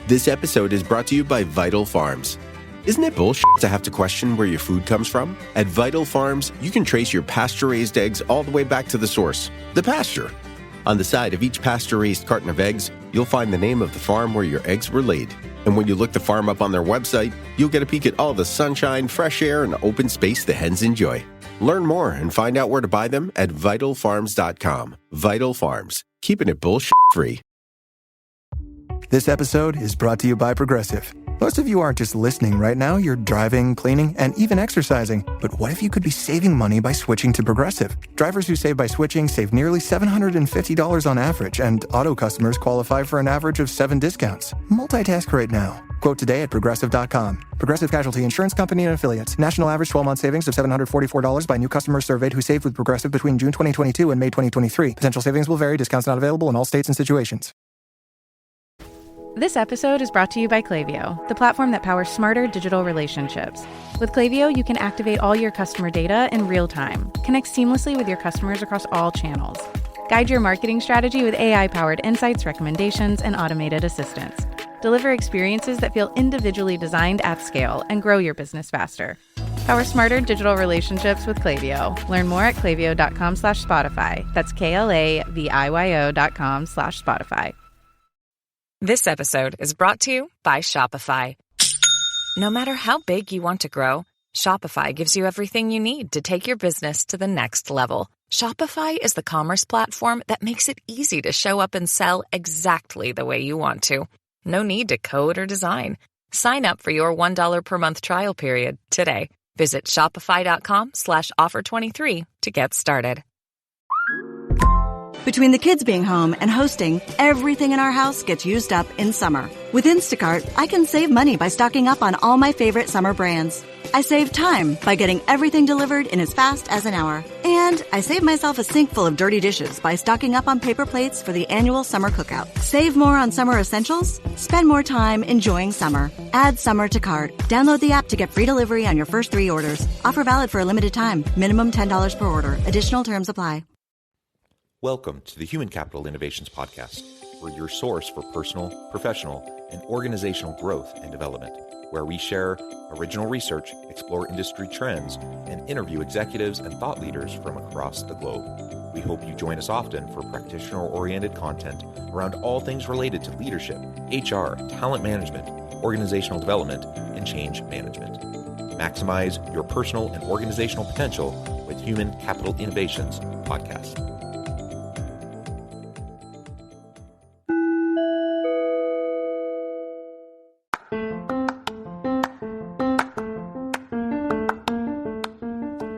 This episode is brought to you by Vital Farms. Isn't it bullshit to have to question where your food comes from? At Vital Farms, you can trace your pasture-raised eggs all the way back to the source, the pasture. On the side of each pasture-raised carton of eggs, you'll find the name of the farm where your eggs were laid. And when you look the farm up on their website, you'll get a peek at all the sunshine, fresh air, and open space the hens enjoy. Learn more and find out where to buy them at vitalfarms.com. Vital Farms, keeping it bullshit-free. This episode is brought to you by Progressive. Most of you aren't just listening right now, you're driving, cleaning, and even exercising. But what if you could be saving money by switching to Progressive? Drivers who save by switching save nearly $750 on average, and auto customers qualify for an average of 7 discounts. Multitask right now. Quote today at Progressive.com. Progressive Casualty Insurance Company and Affiliates. National average 12-month savings of $744 by new customers surveyed who saved with Progressive between June 2022 and May 2023. Potential savings will vary. Discounts not available in all states and situations. This episode is brought to you by Klaviyo, the platform that powers smarter digital relationships. With Klaviyo, you can activate all your customer data in real time, connect seamlessly with your customers across all channels, guide your marketing strategy with AI-powered insights, recommendations, and automated assistance, deliver experiences that feel individually designed at scale, and grow your business faster. Power smarter digital relationships with Klaviyo. Learn more at klaviyo.com/Spotify. That's KLAVIYO.com/Spotify. This episode is brought to you by Shopify. No matter how big you want to grow, Shopify gives you everything you need to take your business to the next level. Shopify is the commerce platform that makes it easy to show up and sell exactly the way you want to. No need to code or design. Sign up for your $1 per month trial period today. Visit shopify.com/offer23 to get started. Between the kids being home and hosting, everything in our house gets used up in summer. With Instacart, I can save money by stocking up on all my favorite summer brands. I save time by getting everything delivered in as fast as an hour. And I save myself a sink full of dirty dishes by stocking up on paper plates for the annual summer cookout. Save more on summer essentials? Spend more time enjoying summer. Add summer to cart. Download the app to get free delivery on your first 3 orders. Offer valid for a limited time. Minimum $10 per order. Additional terms apply. Welcome to the Human Capital Innovations Podcast. We're your source for personal, professional, and organizational growth and development, where we share original research, explore industry trends, and interview executives and thought leaders from across the globe. We hope you join us often for practitioner-oriented content around all things related to leadership, HR, talent management, organizational development, and change management. Maximize your personal and organizational potential with Human Capital Innovations Podcast.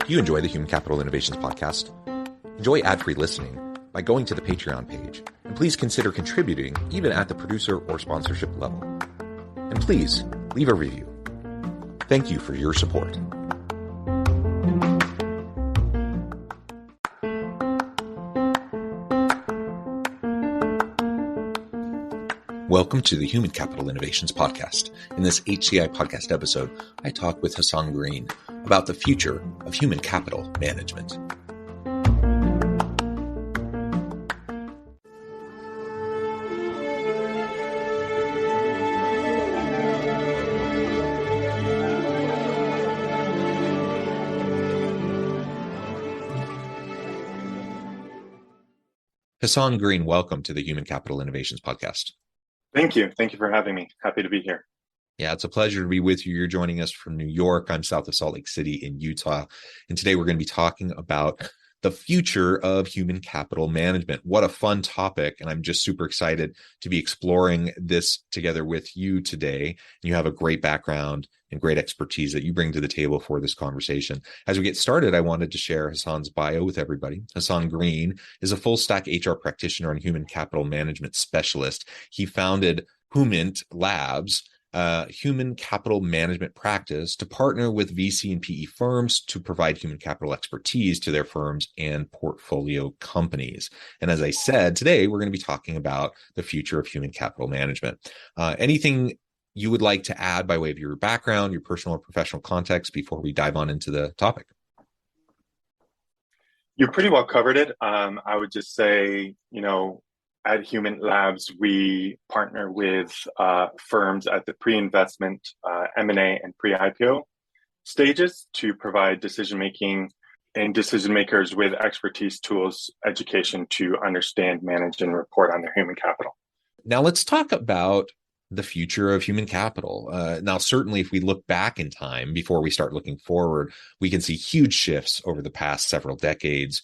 If you enjoy the Human Capital Innovations Podcast, enjoy ad-free listening by going to the Patreon page, and please consider contributing even at the producer or sponsorship level. And please leave a review. Thank you for your support. Welcome to the Human Capital Innovations Podcast. In this HCI podcast episode, I talk with Hason Greene about the future of human capital management. Hason Greene, welcome to the Human Capital Innovations Podcast. Thank you. Thank you for having me. Happy to be here. Yeah, it's a pleasure to be with you. You're joining us from New York. I'm south of Salt Lake City in Utah. And today we're going to be talking about the future of human capital management. What a fun topic. And I'm just super excited to be exploring this together with you today. You have a great background and great expertise that you bring to the table for this conversation. As we get started, I wanted to share Hason's bio with everybody. Hason Greene is a full stack HR practitioner and human capital management specialist. He founded Humint Labs, human capital management practice, to partner with VC and PE firms to provide human capital expertise to their firms and portfolio companies. And as I said, today we're going to be talking about the future of human capital management. Anything you would like to add by way of your background, your personal or professional context before we dive on into the topic? You pretty well covered it. I would just say, at Human Labs, we partner with firms at the pre-investment, M&A, and pre-IPO stages to provide decision-making and decision makers with expertise, tools, education to understand, manage, and report on their human capital. Now let's talk about the future of human capital. Now, certainly, if we look back in time before we start looking forward, we can see huge shifts over the past several decades,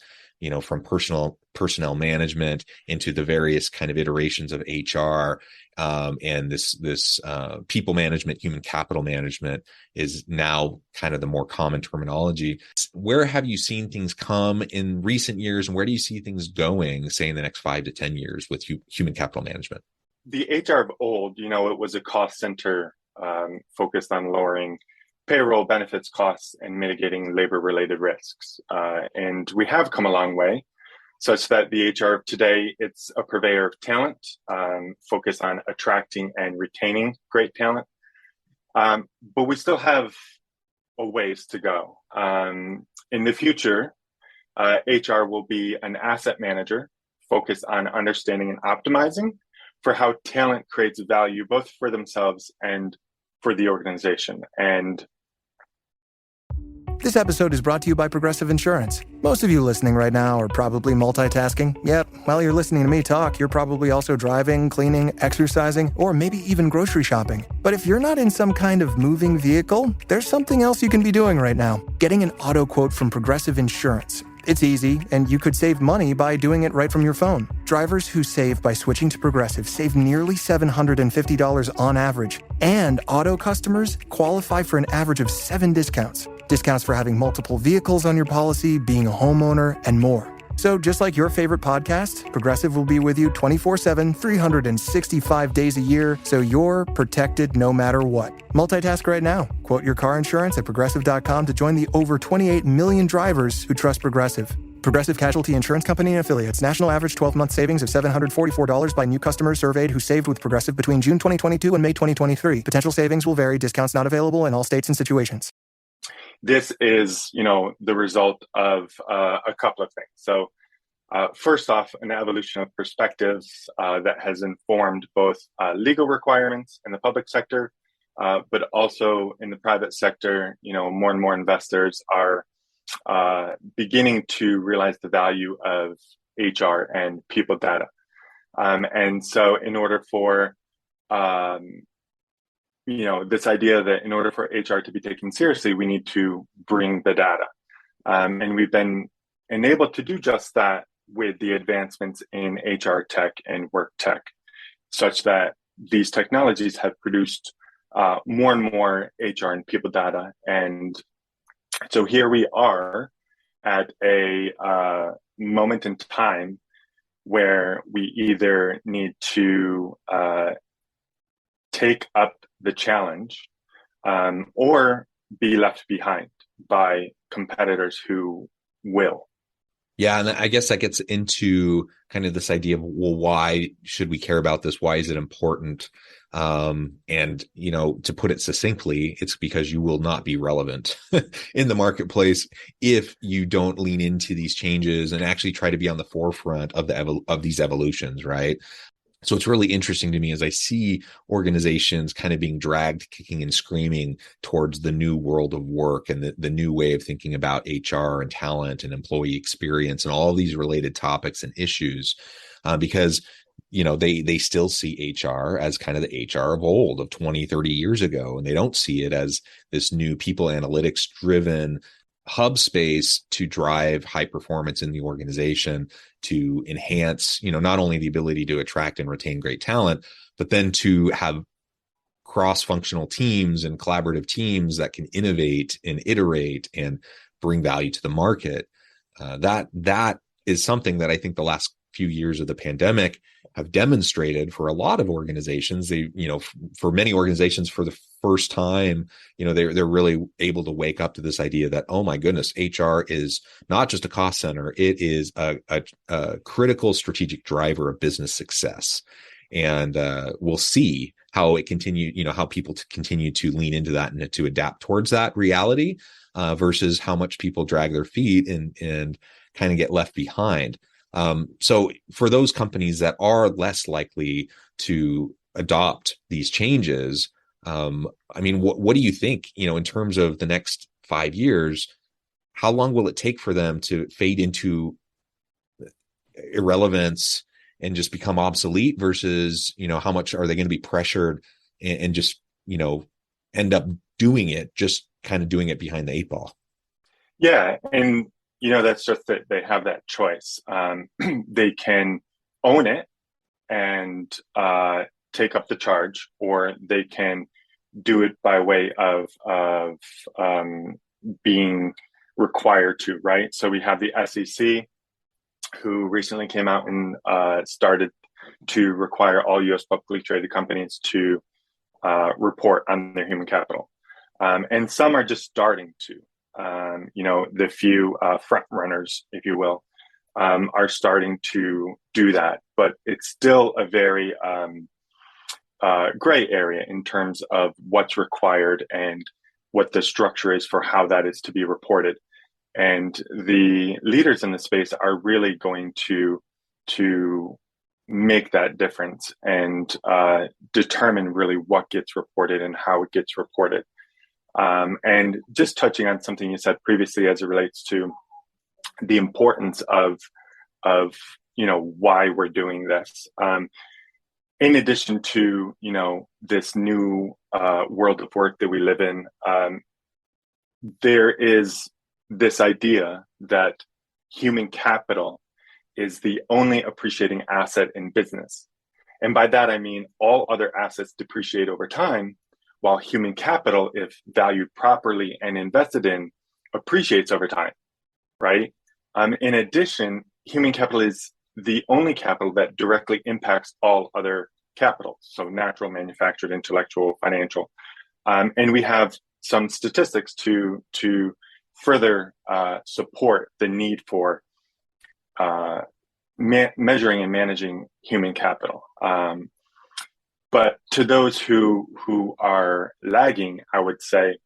from personnel management into the various kind of iterations of HR. And this people management, human capital management is now kind of the more common terminology. Where have you seen things come in recent years, and where do you see things going, say, in the next 5 to 10 years with human capital management? The HR of old, it was a cost center focused on lowering payroll, benefits costs, and mitigating labor-related risks. And we have come a long way, such that the HR of today, it's a purveyor of talent, focused on attracting and retaining great talent. But we still have a ways to go. In the future, HR will be an asset manager focused on understanding and optimizing for how talent creates value, both for themselves and for the organization. And this episode is brought to you by Progressive Insurance. Most of you listening right now are probably multitasking. Yep, while you're listening to me talk, you're probably also driving, cleaning, exercising, or maybe even grocery shopping. But if you're not in some kind of moving vehicle, there's something else you can be doing right now. Getting an auto quote from Progressive Insurance. It's easy, and you could save money by doing it right from your phone. Drivers who save by switching to Progressive save nearly $750 on average. And auto customers qualify for an average of 7 discounts. Discounts for having multiple vehicles on your policy, being a homeowner, and more. So just like your favorite podcast, Progressive will be with you 24/7, 365 days a year, so you're protected no matter what. Multitask right now. Quote your car insurance at Progressive.com to join the over 28 million drivers who trust Progressive. Progressive Casualty Insurance Company and Affiliates. National average 12-month savings of $744 by new customers surveyed who saved with Progressive between June 2022 and May 2023. Potential savings will vary. Discounts not available in all states and situations. This is, the result of a couple of things. So first off, an evolution of perspectives that has informed both legal requirements in the public sector, but also in the private sector. More and more investors are beginning to realize the value of HR and people data. And so in order for this idea that in order for HR to be taken seriously, we need to bring the data. And we've been enabled to do just that with the advancements in HR tech and work tech, such that these technologies have produced more and more HR and people data. And so here we are at a moment in time where we either need to take up the challenge or be left behind by competitors who will. Yeah, and I guess that gets into kind of this idea of, well, why should we care about this? Why is it important? And, to put it succinctly, it's because you will not be relevant in the marketplace if you don't lean into these changes and actually try to be on the forefront of these evolutions, right? So it's really interesting to me as I see organizations kind of being dragged kicking and screaming towards the new world of work and the new way of thinking about HR and talent and employee experience and all of these related topics and issues, because they still see HR as kind of the HR of old, of 20, 30 years ago, and they don't see it as this new people analytics driven hub space to drive high performance in the organization, to enhance, not only the ability to attract and retain great talent, but then to have cross-functional teams and collaborative teams that can innovate and iterate and bring value to the market. That is something that I think the last few years of the pandemic have demonstrated for a lot of organizations. They, for many organizations, for the first time, they're really able to wake up to this idea that, oh my goodness, HR is not just a cost center; it is a critical strategic driver of business success. And we'll see how it continue, how people continue to lean into that and to adapt towards that reality, versus how much people drag their feet and kind of get left behind. So for those companies that are less likely to adopt these changes, I mean, what do you think, in terms of the next 5 years, how long will it take for them to fade into irrelevance and just become obsolete versus, how much are they going to be pressured and just, end up doing it, just kind of doing it behind the eight ball? Yeah. And, that's just that they have that choice. They can own it and take up the charge, or they can do it by way of being required to, right? So we have the SEC, who recently came out and started to require all U.S. publicly traded companies to report on their human capital. And some are just starting to. The few front runners, if you will, are starting to do that. But it's still a very gray area in terms of what's required and what the structure is for how that is to be reported. And the leaders in the space are really going to make that difference and determine really what gets reported and how it gets reported. And just touching on something you said previously as it relates to the importance of why we're doing this. In addition to this new world of work that we live in, there is this idea that human capital is the only appreciating asset in business. And by that, I mean all other assets depreciate over time, while human capital, if valued properly and invested in, appreciates over time, right? In addition, human capital is the only capital that directly impacts all other capital, so natural, manufactured, intellectual, financial. And we have some statistics to further support the need for measuring and managing human capital. But to those who are lagging, I would say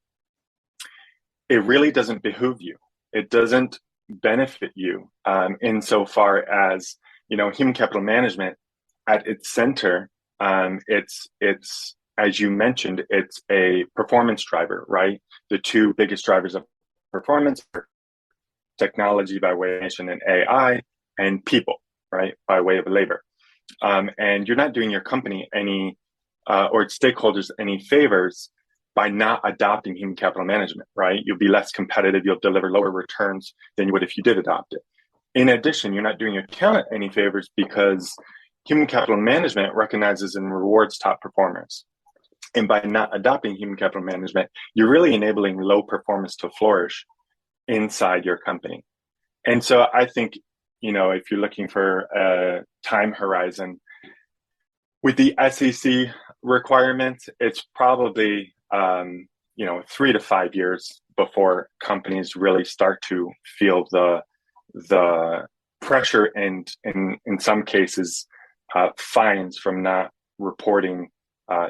it really doesn't behoove you. It doesn't benefit you insofar as, human capital management at its center. It's as you mentioned, it's a performance driver, right? The two biggest drivers of performance are technology by way of automation and AI, and people, right, by way of labor. And you're not doing your company any or its stakeholders any favors by not adopting human capital management, right? You'll be less competitive. You'll deliver lower returns than you would if you did adopt it. In addition, you're not doing your talent any favors because human capital management recognizes and rewards top performers. And by not adopting human capital management, you're really enabling low performance to flourish inside your company. And so I think, if you're looking for a time horizon, with the SEC requirements, it's probably 3 to 5 years before companies really start to feel the pressure and in some cases fines from not reporting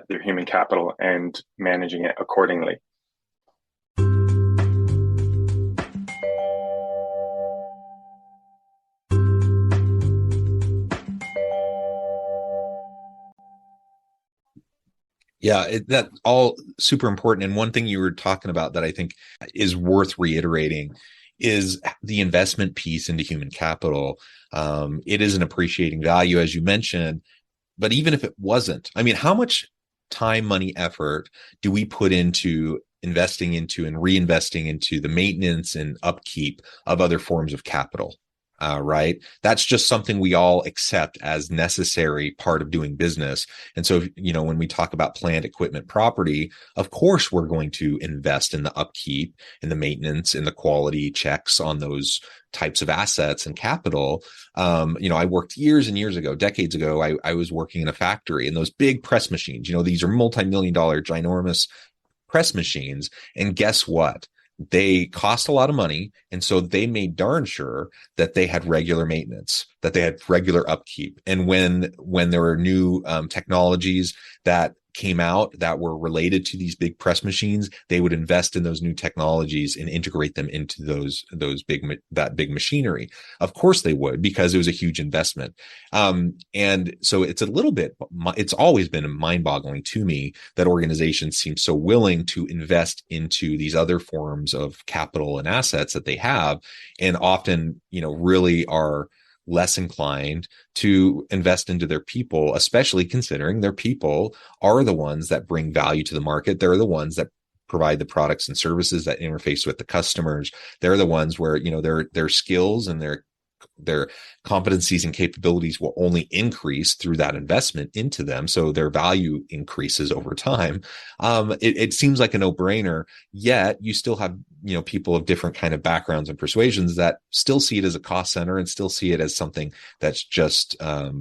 their human capital and managing it accordingly. Yeah, that all super important. And one thing you were talking about that I think is worth reiterating is the investment piece into human capital. It is an appreciating value, as you mentioned, but even if it wasn't, I mean, how much time, money, effort do we put into investing into and reinvesting into the maintenance and upkeep of other forms of capital? Right. That's just something we all accept as necessary part of doing business. And so, when we talk about plant, equipment, property, of course, we're going to invest in the upkeep and the maintenance and the quality checks on those types of assets and capital. I worked years and years ago, decades ago, I was working in a factory, and those big press machines, these are multi-million-dollar ginormous press machines. And guess what? They cost a lot of money. And so they made darn sure that they had regular maintenance, that they had regular upkeep. And when there were new technologies that came out that were related to these big press machines, they would invest in those new technologies and integrate them into that big machinery. Of course they would, because it was a huge investment. And so it's always been mind-boggling to me that organizations seem so willing to invest into these other forms of capital and assets that they have, and often, really are less inclined to invest into their people, especially considering their people are the ones that bring value to the market. They're the ones that provide the products and services that interface with the customers. They're the ones where, their skills and their competencies and capabilities will only increase through that investment into them. So their value increases over time. It seems like a no-brainer, yet you still have, people of different kind of backgrounds and persuasions that still see it as a cost center and still see it as something that's just, a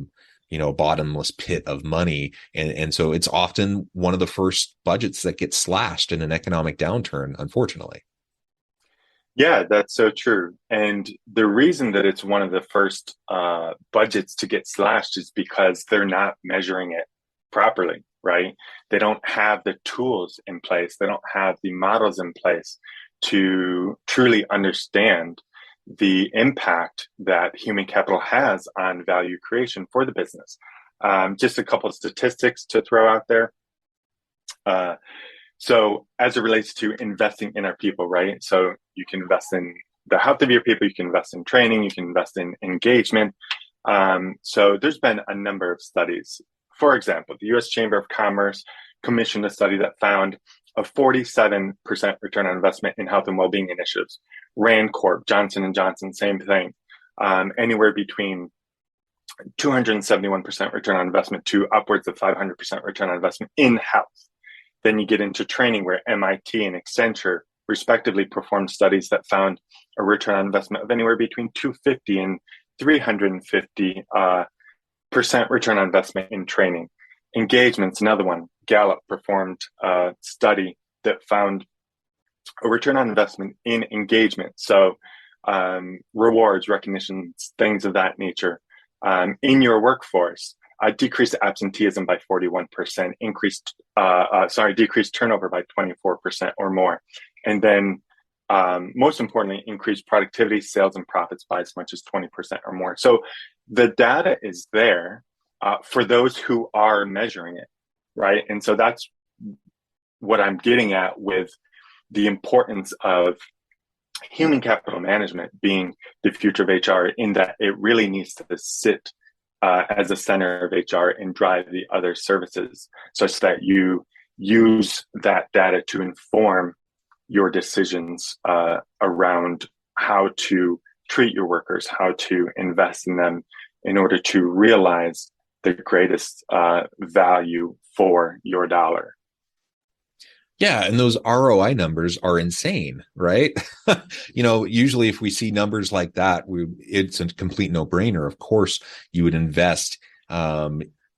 bottomless pit of money. And so it's often one of the first budgets that gets slashed in an economic downturn, unfortunately. Yeah, that's so true. And the reason that it's one of the first budgets to get slashed is because they're not measuring it properly, right? They don't have the tools in place. They don't have the models in place to truly understand the impact that human capital has on value creation for the business. Just a couple of statistics to throw out there. So as it relates to investing in our people, right? So you can invest in the health of your people, you can invest in training, you can invest in engagement. So there's been a number of studies. For example, the U.S. Chamber of Commerce commissioned a study that found a 47% return on investment in health and well-being initiatives. Rand Corp, Johnson & Johnson, same thing. Anywhere between 271% return on investment to upwards of 500% return on investment in health. Then you get into training, where MIT and Accenture respectively performed studies that found a return on investment of anywhere between 250 and 350% return on investment in training. Engagement's another one. Gallup performed a study that found a return on investment in engagement. So rewards, recognitions, things of that nature in your workforce. Decreased absenteeism by 41%, decreased turnover by 24% or more. And then most importantly, increased productivity, sales, and profits by as much as 20% or more. So the data is there for those who are measuring it, right? And so that's what I'm getting at with the importance of human capital management being the future of HR, in that it really needs to sit as a center of HR and drive the other services, such that you use that data to inform your decisions around how to treat your workers, how to invest in them in order to realize the greatest value for your dollar. Yeah, and those ROI numbers are insane, right? Usually if we see numbers like that, it's a complete no-brainer. Of course, you would invest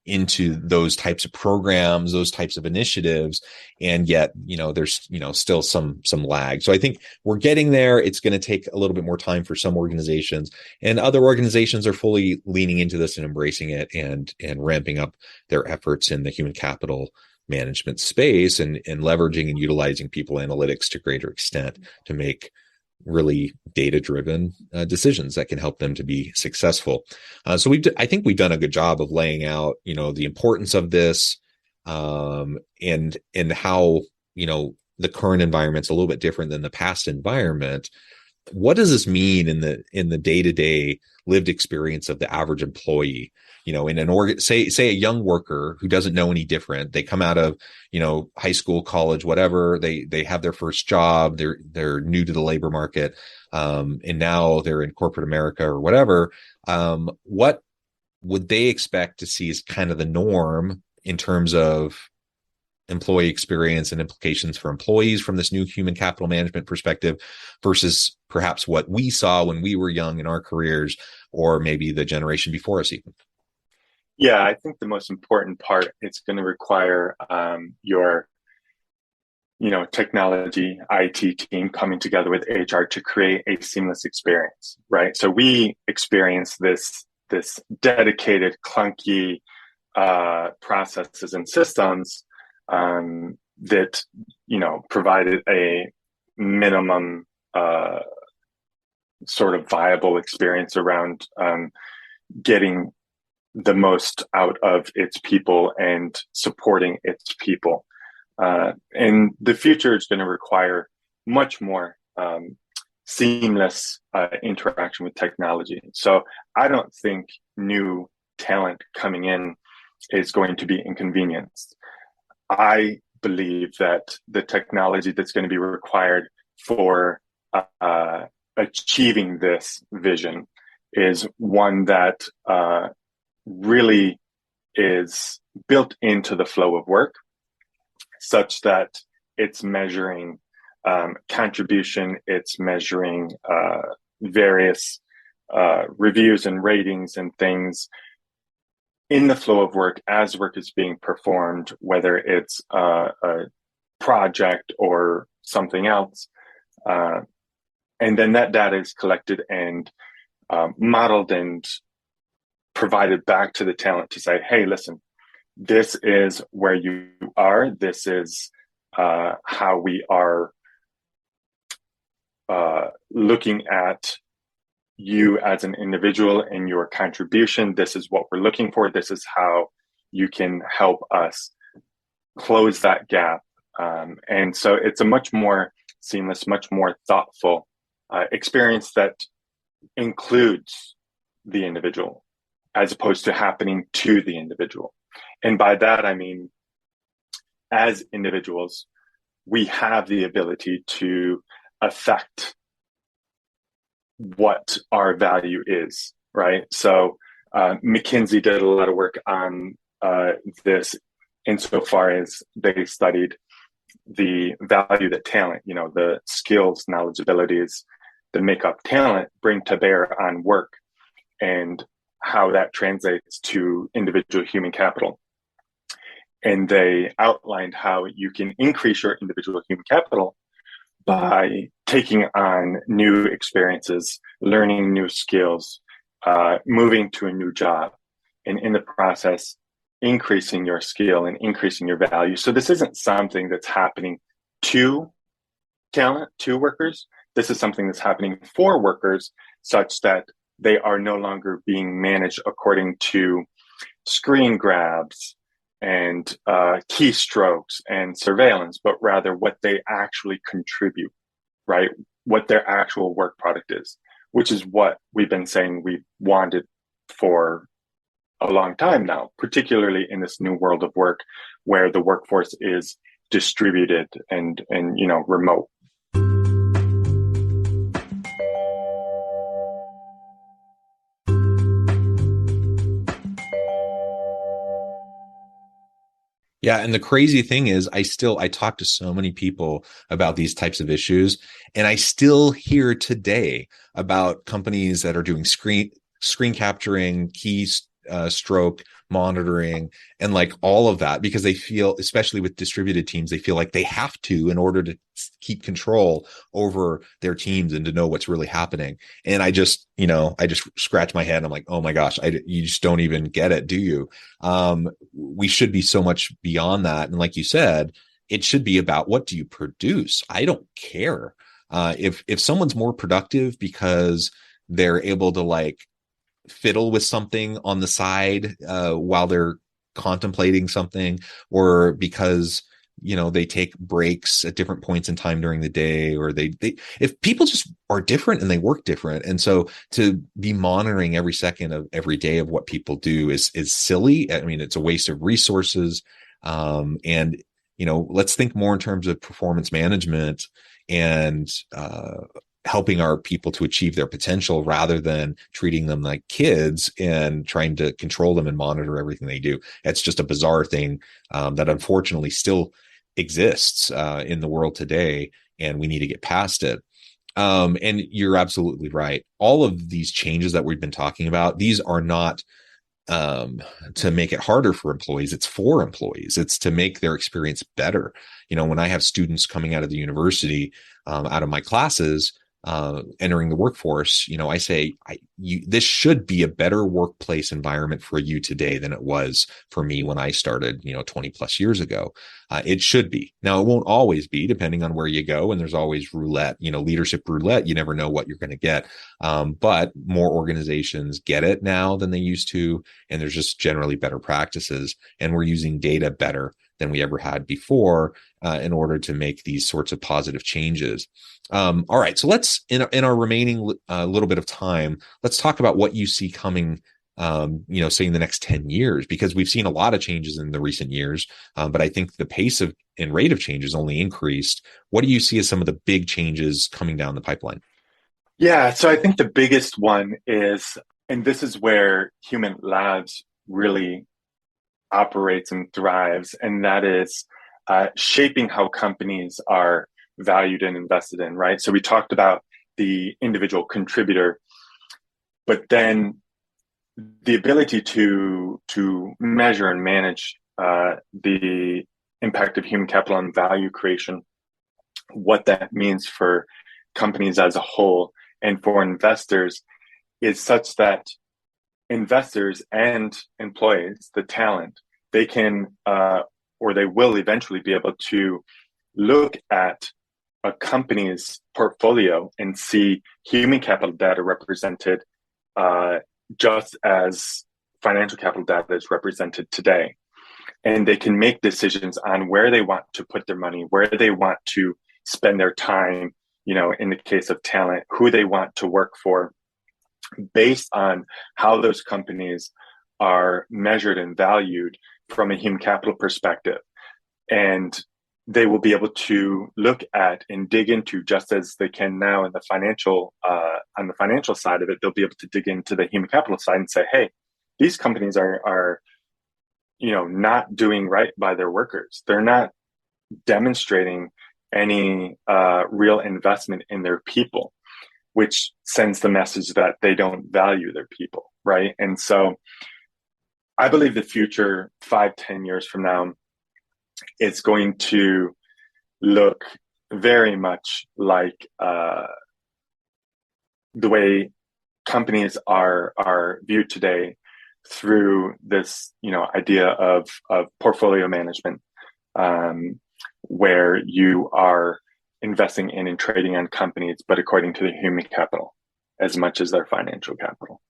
into those types of programs, those types of initiatives, and yet, there's, still some lag. So I think we're getting there. It's going to take a little bit more time for some organizations, and other organizations are fully leaning into this and embracing it and ramping up their efforts in the human capital management space and leveraging and utilizing people analytics to greater extent to make really data-driven decisions that can help them to be successful. So I think we've done a good job of laying out, the importance of this, and how, the current environment's a little bit different than the past environment. What does this mean in the day-to-day lived experience of the average employee? In an say a young worker who doesn't know any different, they come out of, high school, college, whatever, they have their first job, they're new to the labor market, and now they're in corporate America or whatever. What would they expect to see as kind of the norm in terms of employee experience and implications for employees from this new human capital management perspective versus perhaps what we saw when we were young in our careers, or maybe the generation before us even? Yeah, I think the most important part, it's going to require your, technology IT team coming together with HR to create a seamless experience, right? So we experience this dedicated, clunky processes and systems that, provided a minimum sort of viable experience around getting the most out of its people and supporting its people. And the future is going to require much more seamless interaction with technology. So I don't think new talent coming in is going to be inconvenienced. I believe that the technology that's going to be required for achieving this vision is one that really is built into the flow of work, such that it's measuring contribution, it's measuring various reviews and ratings and things in the flow of work as work is being performed, whether it's a project or something else. And then that data is collected and modeled and provided back to the talent to say, hey, listen, this is where you are. This is how we are looking at you as an individual and your contribution. This is what we're looking for. This is how you can help us close that gap. And so it's a much more seamless, much more thoughtful experience that includes the individual as opposed to happening to the individual. And by that, I mean, as individuals, we have the ability to affect what our value is, right? So McKinsey did a lot of work on this insofar as they studied the value that talent, the skills, knowledge, abilities that make up talent bring to bear on work, and how that translates to individual human capital. And they outlined how you can increase your individual human capital by taking on new experiences, learning new skills, moving to a new job, and in the process, increasing your skill and increasing your value. So this isn't something that's happening to talent, to workers. This is something that's happening for workers, such that they are no longer being managed according to screen grabs and keystrokes and surveillance, but rather what they actually contribute, right? What their actual work product is, which is what we've been saying we wanted for a long time now, particularly in this new world of work where the workforce is distributed and remote. Yeah. And the crazy thing is, I talk to so many people about these types of issues, and I still hear today about companies that are doing screen capturing, stroke monitoring, and like all of that, because they feel, especially with distributed teams, they feel like they have to in order to keep control over their teams and to know what's really happening. And I just scratch my head. I'm like, oh my gosh, you just don't even get it, do you? We should be so much beyond that. And like you said, it should be about, what do you produce? I don't care. If someone's more productive because they're able to like fiddle with something on the side while they're contemplating something, or because they take breaks at different points in time during the day, or they if people just are different and they work different, and so to be monitoring every second of every day of what people do is silly. I mean, it's a waste of resources. And let's think more in terms of performance management and helping our people to achieve their potential, rather than treating them like kids and trying to control them and monitor everything they do. It's just a bizarre thing that unfortunately still exists in the world today, and we need to get past it. And you're absolutely right. All of these changes that we've been talking about, these are not to make it harder for employees. It's for employees. It's to make their experience better. When I have students coming out of the university, out of my classes, entering the workforce, I say this should be a better workplace environment for you today than it was for me when I started, 20 plus years ago. It should be. Now, it won't always be, depending on where you go. And there's always roulette, leadership roulette. You never know what you're going to get. But more organizations get it now than they used to. And there's just generally better practices. And we're using data better than we ever had before in order to make these sorts of positive changes. All right, so let's in our remaining little bit of time, let's talk about what you see coming. Say in the next 10 years, because we've seen a lot of changes in the recent years, but I think the pace and rate of change has only increased. What do you see as some of the big changes coming down the pipeline? Yeah, so I think the biggest one is, and this is where Human Labs really operates and thrives, and that is shaping how companies are valued and invested in, right? So we talked about the individual contributor, but then the ability to measure and manage the impact of human capital on value creation, what that means for companies as a whole and for investors, is such that investors and employees, the talent, they can or they will eventually be able to look at a company's portfolio and see human capital data represented just as financial capital data is represented today. And they can make decisions on where they want to put their money, where they want to spend their time, in the case of talent, who they want to work for, based on how those companies are measured and valued from a human capital perspective. And they will be able to look at and dig into, just as they can now in the financial on the financial side of it, they'll be able to dig into the human capital side and say, hey, these companies are not doing right by their workers. They're not demonstrating any real investment in their people, which sends the message that they don't value their people, right? And so I believe the future 5-10 years from now, it's going to look very much like the way companies are viewed today through this, idea of portfolio management, where you are investing in and trading on companies, but according to the human capital as much as their financial capital.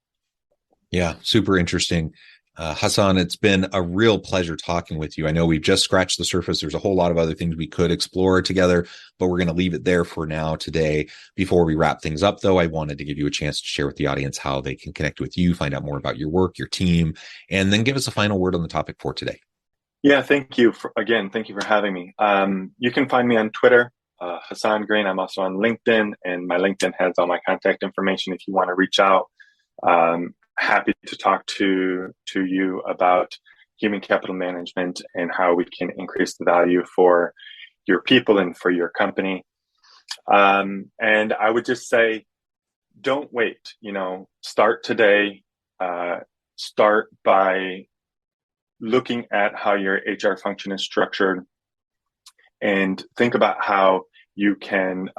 Yeah, super interesting. Hason, it's been a real pleasure talking with you. I know we've just scratched the surface. There's a whole lot of other things we could explore together, but we're going to leave it there for now today. Before we wrap things up, though, I wanted to give you a chance to share with the audience how they can connect with you, find out more about your work, your team, and then give us a final word on the topic for today. Yeah, thank you for having me. You can find me on Twitter, Hason Greene. I'm also on LinkedIn, and my LinkedIn has all my contact information if you want to reach out. Happy to talk to you about human capital management and how we can increase the value for your people and for your company. And I would just say, don't wait, start today, start by looking at how your HR function is structured and think about how you can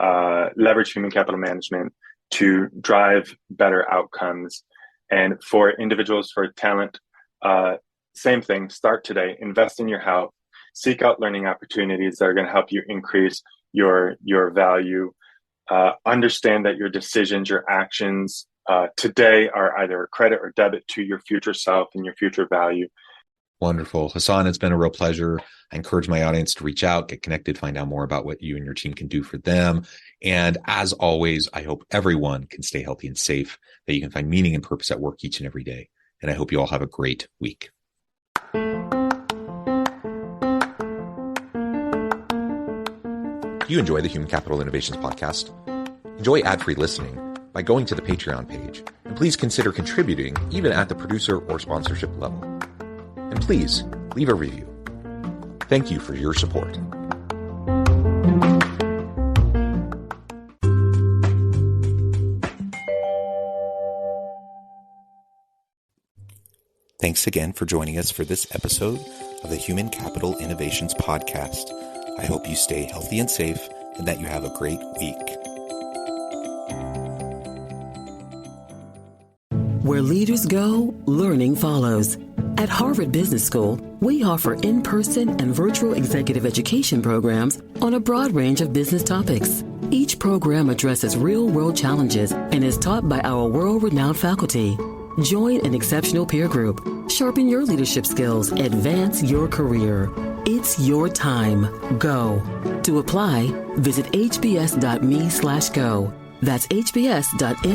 leverage human capital management to drive better outcomes. And for individuals, for talent, same thing, start today, invest in your health, seek out learning opportunities that are going to help you increase your value. Understand that your decisions, your actions today are either a credit or debit to your future self and your future value. Wonderful. Hason, it's been a real pleasure. I encourage my audience to reach out, get connected, find out more about what you and your team can do for them. And as always, I hope everyone can stay healthy and safe, that you can find meaning and purpose at work each and every day. And I hope you all have a great week. Do you enjoy the Human Capital Innovations podcast? Enjoy ad-free listening by going to the Patreon page. And please consider contributing even at the producer or sponsorship level. And please leave a review. Thank you for your support. Thanks again for joining us for this episode of the Human Capital Innovations Podcast. I hope you stay healthy and safe and that you have a great week. Where leaders go, learning follows. At Harvard Business School, we offer in-person and virtual executive education programs on a broad range of business topics. Each program addresses real-world challenges and is taught by our world-renowned faculty. Join an exceptional peer group. Sharpen your leadership skills. Advance your career. It's your time. Go. To apply, visit hbs.me/go. That's hbs.me/go.